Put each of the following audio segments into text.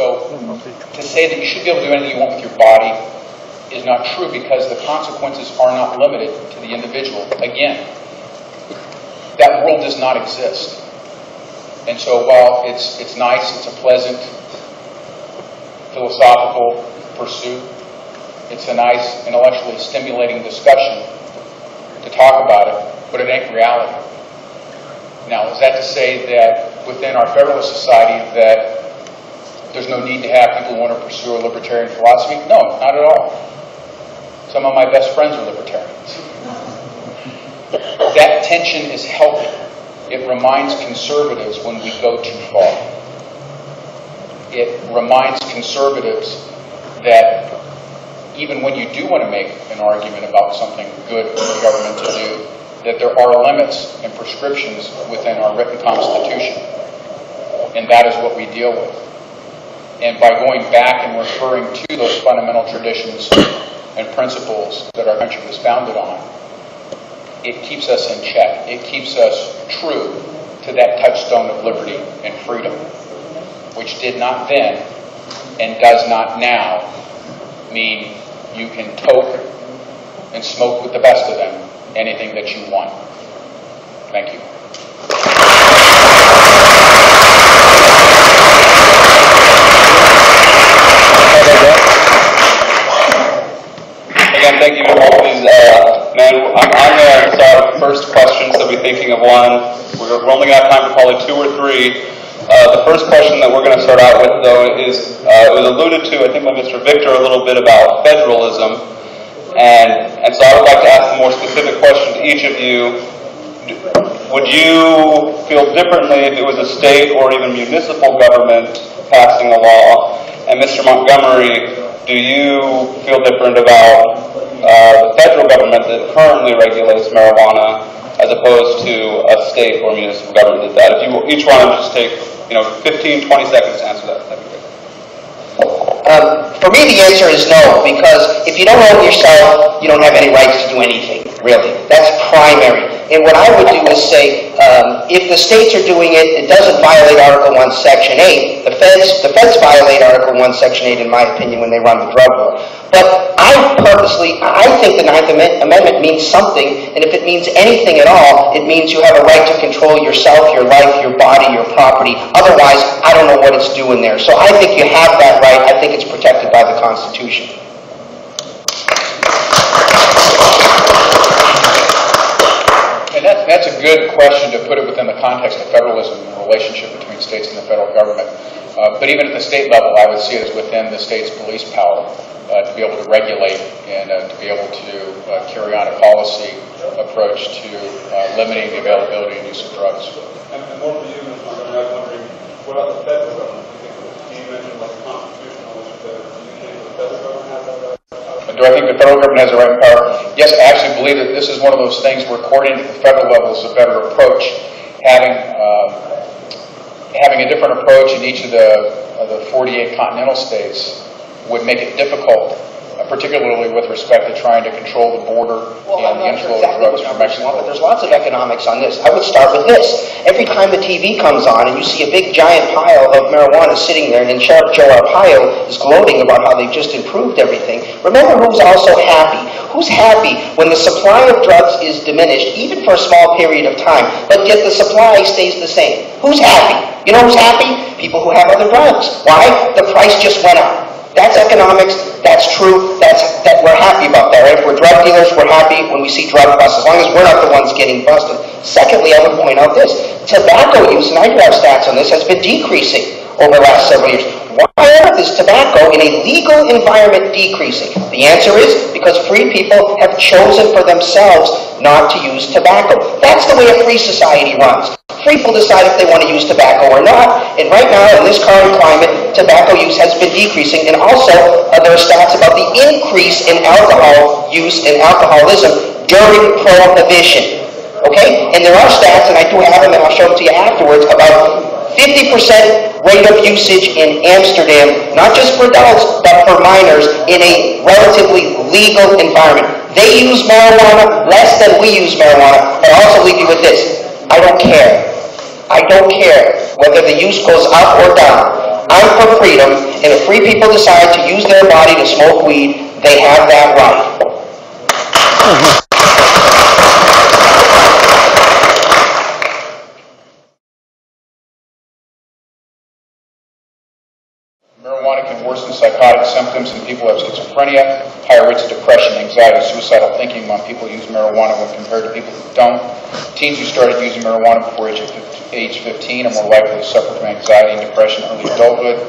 So to say that you should be able to do anything you want with your body is not true, because the consequences are not limited to the individual. Again, that world does not exist. And so while it's nice, it's a pleasant philosophical pursuit, it's a nice intellectually stimulating discussion to talk about it, but it ain't reality. Now, is that to say that within our Federalist Society that there's no need to have people who want to pursue a libertarian philosophy? No, not at all. Some of my best friends are libertarians. That tension is healthy. It reminds conservatives when we go too far. It reminds conservatives that even when you do want to make an argument about something good for the government to do, that there are limits and prescriptions within our written Constitution. And that is what we deal with. And by going back and referring to those fundamental traditions and principles that our country was founded on, it keeps us in check. It keeps us true to that touchstone of liberty and freedom, which did not then and does not now mean you can toke and smoke with the best of them anything that you want. Thank you. Again, thank you to all of these men. I'm going to start with first questions, so be thinking of one. We're only going to have time for probably 2 or 3. The first question that we're going to start out with, though, is it was alluded to, I think, by Mr. Victor a little bit about federalism. And so I would like to ask a more specific question to each of you. Would you feel differently if it was a state or even municipal government passing a law? And Mr. Montgomery, do you feel different about the federal government that currently regulates marijuana as opposed to a state or municipal government that? If you each want to just take 15, 20 seconds to answer that, that'd be great. For me, the answer is no, because if you don't own yourself, you don't have any rights to do anything, really. That's primary. And what I would do is say, if the states are doing it, it doesn't violate Article 1, Section 8. The feds violate Article 1, Section 8, in my opinion, when they run the drug war. But I think the 9th Amendment means something, and if it means anything at all, it means you have a right to control yourself, your life, your body, your property. Otherwise, I don't know what it's doing there. So I think you have that right. I think it's protected by the Constitution. And that's a good question to put it within the context of federalism and the relationship between states and the federal government. But even at the state level, I would see it as within the state's police power to be able to regulate and to be able to carry on a policy approach to limiting the availability and use of drugs. And more for you, Mr. Montgomery, I was wondering, what about the federal government? You mentioned like the constitutional issue there. Do you think the federal government has that right? Do I think the federal government has the right power? Yes, I actually believe that this is one of those things where coordinating at the federal level is a better approach. Having a different approach in each of the 48 continental states would make it difficult, particularly with respect to trying to control the border and the inflow of drugs from Mexico. But there's lots of economics on this. I would start with this. Every time the TV comes on and you see a big giant pile of marijuana sitting there, and Sheriff Joe Arpaio is gloating about how they've just improved everything, remember who's also happy. Who's happy when the supply of drugs is diminished, even for a small period of time, but yet the supply stays the same? Who's happy? You know who's happy? People who have other drugs. Why? The price just went up. That's economics. That's true. That we're happy about that, right? If we're drug dealers, we're happy when we see drug busts, as long as we're not the ones getting busted. Secondly, I would point out this. Tobacco use, and I do have stats on this, has been decreasing over the last several years. Why on earth is tobacco in a legal environment decreasing? The answer is because free people have chosen for themselves not to use tobacco. That's the way a free society runs. Free people decide if they want to use tobacco or not. And right now, in this current climate, tobacco use has been decreasing. And also, there are stats about the increase in alcohol use and alcoholism during Prohibition. Okay? And there are stats, and I do have them, and I'll show them to you afterwards, about 50% rate of usage in Amsterdam, not just for adults, but for minors, in a relatively legal environment. They use marijuana less than we use marijuana, but I'll also leave you with this. I don't care. I don't care whether the use goes up or down. I'm for freedom, and if free people decide to use their body to smoke weed, they have that right. Marijuana can worsen psychotic symptoms in people who have schizophrenia, higher rates of depression, anxiety, suicidal thinking among people who use marijuana when compared to people who don't. Teens who started using marijuana before age 15 are more likely to suffer from anxiety and depression in early adulthood.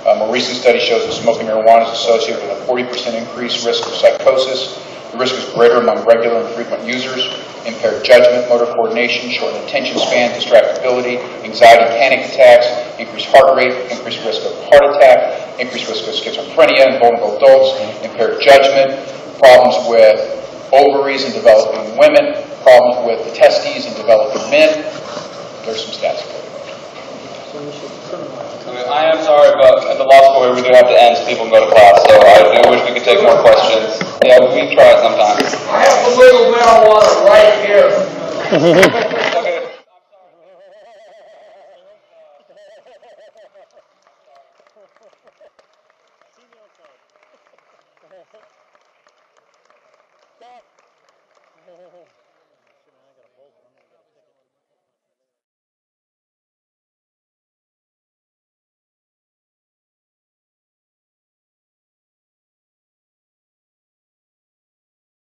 A more recent study shows that smoking marijuana is associated with a 40% increased risk of psychosis. The risk is greater among regular and frequent users. Impaired judgment, motor coordination, shortened attention span, distractibility, anxiety and panic attacks, increased heart rate, increased risk of heart attack, increased risk of schizophrenia in vulnerable adults, impaired judgment, problems with ovaries in developing women, problems with the testes in developing men. There's some stats for you. I am sorry, but at the law school we do have to end so people can go to class, so I do wish we could take more questions. Yeah, we try it sometimes. I have the legal marijuana right here. Okay. Stop.